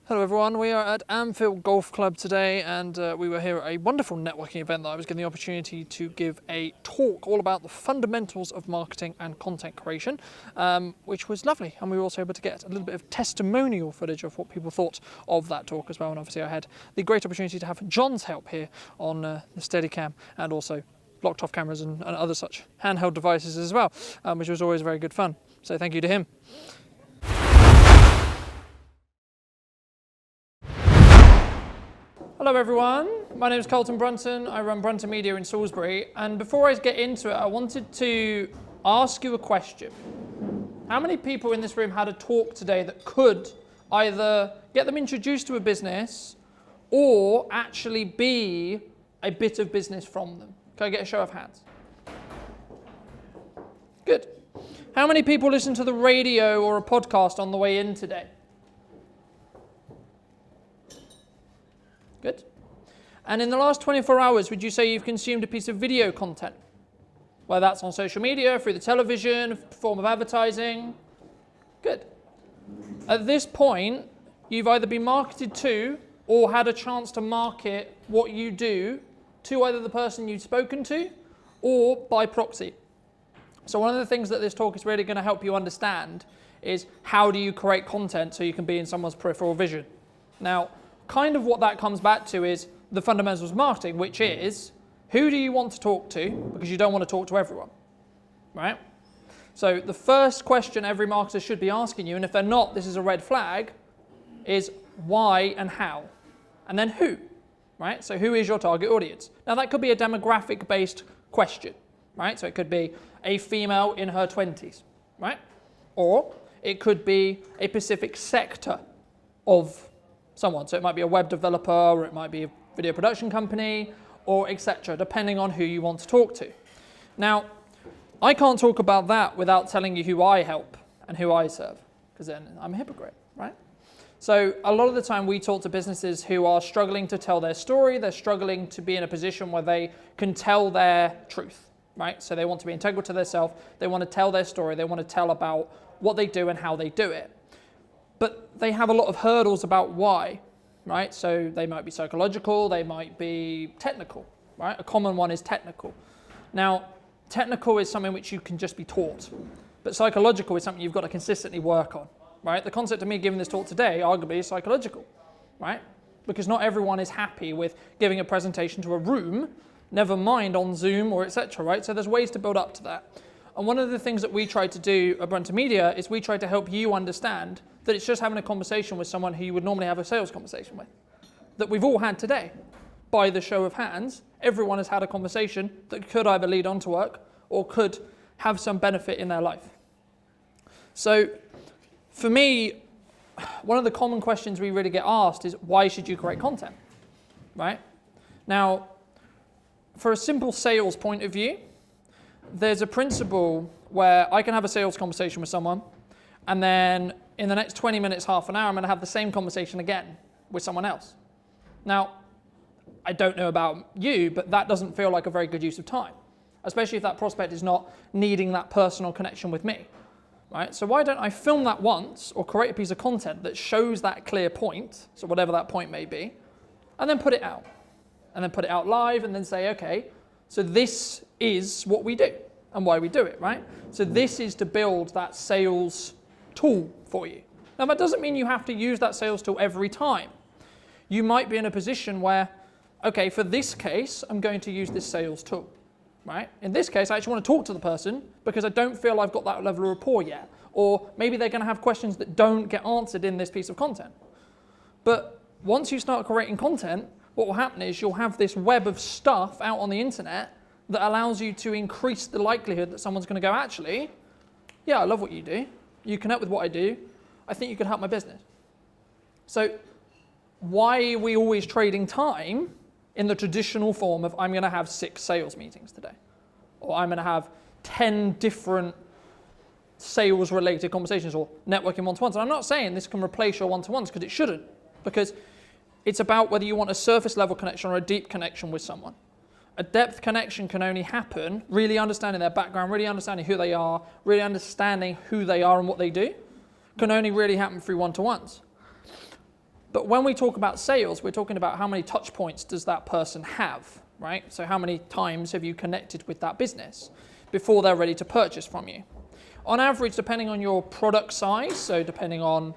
Hello everyone, we are at Anfield Golf Club today and we were here at a wonderful networking event that I was given the opportunity to give a talk all about the fundamentals of marketing and content creation, which was lovely, and we were also able to get a little bit of testimonial footage of what people thought of that talk as well, and obviously I had the great opportunity to have John's help here on the Steadicam and also blocked off cameras and other such handheld devices as well, which was always very good fun, so thank you to him. Hello everyone, my name is Carlton Brunton, I run Brunton Media in Salisbury, and before I get into it I wanted to ask you a question. How many people in this room had a talk today that could either get them introduced to a business or actually be a bit of business from them? Can I get a show of hands? Good. How many people listened to the radio or a podcast on the way in today? Good. And in the last 24 hours, would you say you've consumed a piece of video content? Whether that's on social media, through the television, form of advertising? Good. At this point, you've either been marketed to or had a chance to market what you do to either the person you've spoken to or by proxy. So one of the things that this talk is really going to help you understand is how do you create content so you can be in someone's peripheral vision. Now, kind of what that comes back to is the fundamentals of marketing, which is who do you want to talk to, because you don't want to talk to everyone, right? So the first question every marketer should be asking you, and if they're not, this is a red flag, is why and how, and then who, right? So who is your target audience? Now that could be a demographic-based question, right? So it could be a female in her 20s, right? Or it could be a specific sector of someone. So it might be a web developer, or it might be a video production company, or etc., depending on who you want to talk to. Now, I can't talk about that without telling you who I help and who I serve, because then I'm a hypocrite, right? So a lot of the time we talk to businesses who are struggling to tell their story, they're struggling to be in a position where they can tell their truth, right? So they want to be integral to themselves, they want to tell their story, they want to tell about what they do and how they do it. But they have a lot of hurdles about why, right? So they might be psychological, they might be technical, right? A common one is technical. Now, technical is something which you can just be taught, but psychological is something you've got to consistently work on, right? The concept of me giving this talk today arguably is psychological, right? Because not everyone is happy with giving a presentation to a room, never mind on Zoom or etc., right? So there's ways to build up to that. And one of the things that we try to do at Brunton Media is we try to help you understand that it's just having a conversation with someone who you would normally have a sales conversation with, that we've all had today. By the show of hands, everyone has had a conversation that could either lead on to work or could have some benefit in their life. So for me, one of the common questions we really get asked is, why should you create content, right? Now, for a simple sales point of view, there's a principle where I can have a sales conversation with someone, and then in the next 20 minutes, half an hour, I'm going to have the same conversation again with someone else. Now, I don't know about you, but that doesn't feel like a very good use of time, especially if that prospect is not needing that personal connection with me, right? So why don't I film that once or create a piece of content that shows that clear point, so whatever that point may be, and then put it out, and then put it out live, and then say, okay, so this is what we do and why we do it, right? So this is to build that sales tool for you. Now that doesn't mean you have to use that sales tool every time. You might be in a position where, okay, for this case, I'm going to use this sales tool, right? In this case, I actually want to talk to the person because I don't feel I've got that level of rapport yet. Or maybe they're going to have questions that don't get answered in this piece of content. But once you start creating content, what will happen is you'll have this web of stuff out on the internet that allows you to increase the likelihood that someone's going to go, actually, yeah, I love what you do. You connect with what I do. I think you could help my business. So why are we always trading time in the traditional form of I'm going to have 6 sales meetings today, or I'm going to have 10 different sales-related conversations or networking one-to-ones? And I'm not saying this can replace your one-to-ones, because it shouldn't, because it's about whether you want a surface-level connection or a deep connection with someone. A depth connection can only happen really understanding their background, really understanding who they are, really understanding who they are and what they do, can only really happen through one-to-ones. But when we talk about sales, we're talking about how many touch points does that person have, right? So how many times have you connected with that business before they're ready to purchase from you? On average, depending on your product size, so depending on,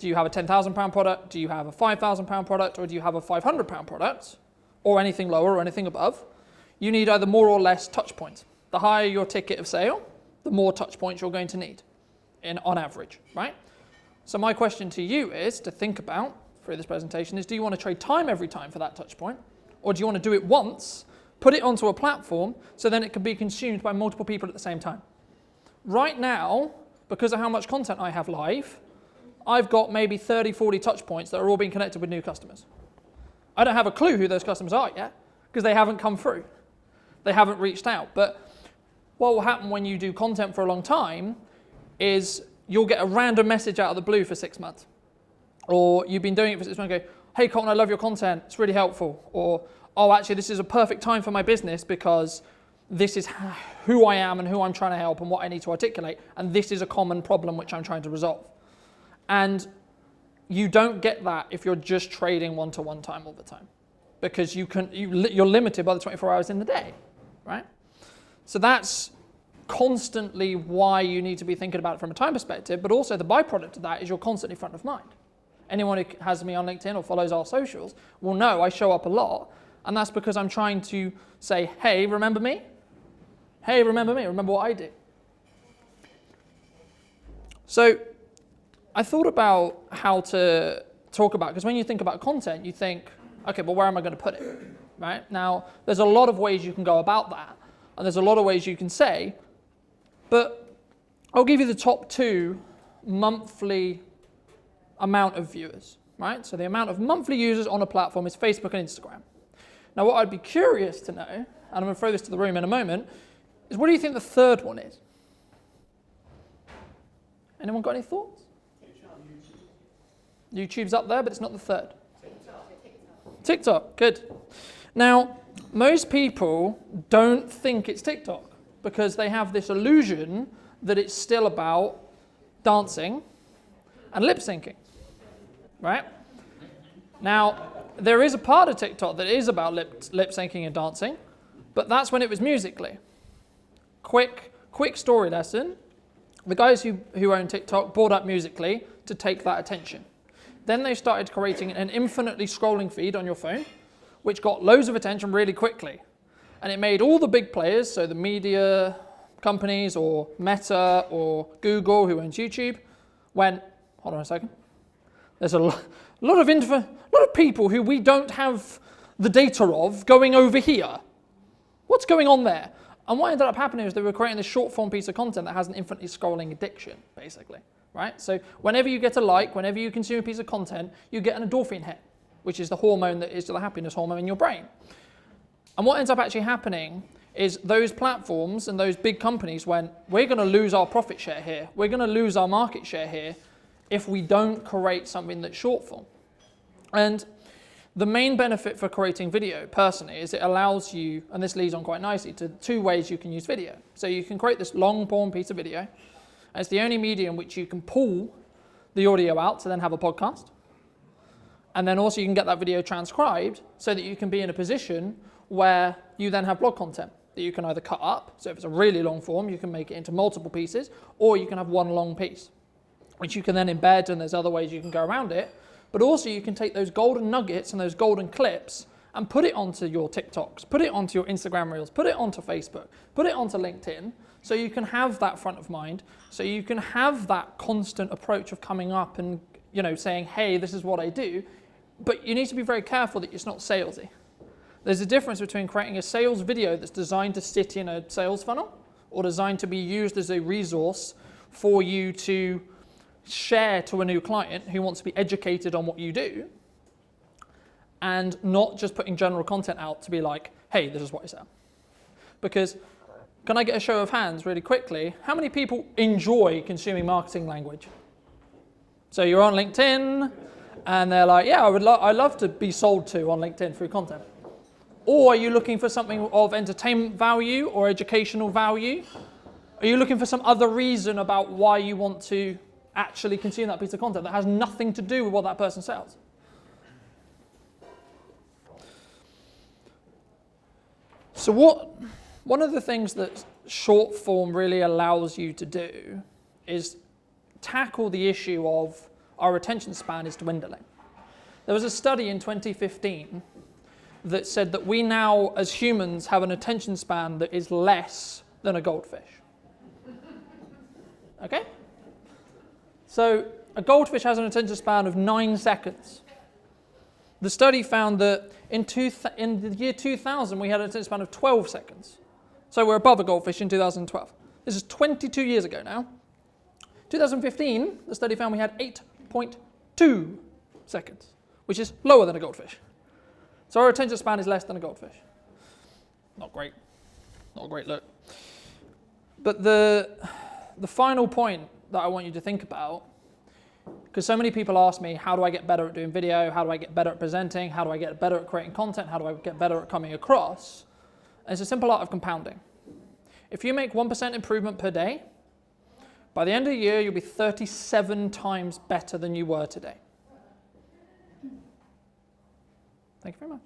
do you have a £10,000 product, do you have a £5,000 product, or do you have a £500 product, or anything lower or anything above, you need either more or less touch points. The higher your ticket of sale, the more touch points you're going to need on average, right? So my question to you is, to think about through this presentation, is do you want to trade time every time for that touch point? Or do you want to do it once, put it onto a platform, so then it can be consumed by multiple people at the same time? Right now, because of how much content I have live, I've got maybe 30, 40 touch points that are all being connected with new customers. I don't have a clue who those customers are yet, because they haven't come through. They haven't reached out. But what will happen when you do content for a long time is you'll get a random message out of the blue for 6 months. Or you've been doing it for 6 months and go, hey Carlton, I love your content, it's really helpful. Or, oh, actually this is a perfect time for my business because this is who I am and who I'm trying to help and what I need to articulate, and this is a common problem which I'm trying to resolve. And you don't get that if you're just trading one-to-one time all the time, because you're limited by the 24 hours in the day, right? So that's constantly why you need to be thinking about it from a time perspective, but also the byproduct of that is you're constantly front of mind. Anyone who has me on LinkedIn or follows our socials will know I show up a lot, and that's because I'm trying to say, hey, remember me? Hey, remember me? Remember what I do? So I thought about how to talk about, because when you think about content, you think, okay, well, where am I going to put it, right? Now, there's a lot of ways you can go about that, and there's a lot of ways you can say, but I'll give you the top 2 monthly amount of viewers, right? So the amount of monthly users on a platform is Facebook and Instagram. Now, what I'd be curious to know, and I'm going to throw this to the room in a moment, is what do you think the third one is? Anyone got any thoughts? YouTube's up there, but it's not the third. TikTok, good. Now, most people don't think it's TikTok because they have this illusion that it's still about dancing and lip syncing, right? Now, there is a part of TikTok that is about lip syncing and dancing, but that's when it was Musical.ly. Quick story lesson. The guys who own TikTok bought up Musical.ly to take that attention. Then they started creating an infinitely scrolling feed on your phone, which got loads of attention really quickly. And it made all the big players, so the media companies or Meta or Google, who owns YouTube, went, hold on a second, there's a lot of people who we don't have the data of going over here. What's going on there? And what ended up happening is they were creating this short form piece of content that has an infinitely scrolling addiction, basically, right? So whenever you get a like, whenever you consume a piece of content, you get an endorphin hit, which is the hormone that is the happiness hormone in your brain. And what ends up actually happening is those platforms and those big companies went, we're going to lose our profit share here. We're going to lose our market share here if we don't create something that's short form. And the main benefit for creating video, personally, is it allows you, and this leads on quite nicely, to 2 ways you can use video. So you can create this long form piece of video, and it's the only medium which you can pull the audio out to then have a podcast. And then also you can get that video transcribed so that you can be in a position where you then have blog content that you can either cut up, so if it's a really long form, you can make it into multiple pieces, or you can have one long piece, which you can then embed, and there's other ways you can go around it. But also you can take those golden nuggets and those golden clips and put it onto your TikToks, put it onto your Instagram Reels, put it onto Facebook, put it onto LinkedIn, so you can have that front of mind, so you can have that constant approach of coming up and, you know, saying, hey, this is what I do. But you need to be very careful that it's not salesy. There's a difference between creating a sales video that's designed to sit in a sales funnel or designed to be used as a resource for you to share to a new client who wants to be educated on what you do, and not just putting general content out to be like, hey, this is what I sell. Because, can I get a show of hands really quickly? How many people enjoy consuming marketing language? So you're on LinkedIn, and they're like, yeah, I love to be sold to on LinkedIn through content. Or are you looking for something of entertainment value or educational value? Are you looking for some other reason about why you want to actually consume that piece of content that has nothing to do with what that person sells? So one of the things that short form really allows you to do is tackle the issue of our attention span is dwindling. There was a study in 2015 that said that we now, as humans, have an attention span that is less than a goldfish. Okay? So a goldfish has an attention span of 9 seconds. The study found that in the year 2000, we had an attention span of 12 seconds. So we're above a goldfish in 2012. This is 22 years ago now. 2015, the study found we had 8.2 seconds, which is lower than a goldfish. So our attention span is less than a goldfish. Not great. Not a great look. But the final point that I want you to think about, because so many people ask me, how do I get better at doing video? How do I get better at presenting? How do I get better at creating content? How do I get better at coming across? And it's a simple art of compounding. If you make 1% improvement per day, by the end of the year, you'll be 37 times better than you were today. Thank you very much.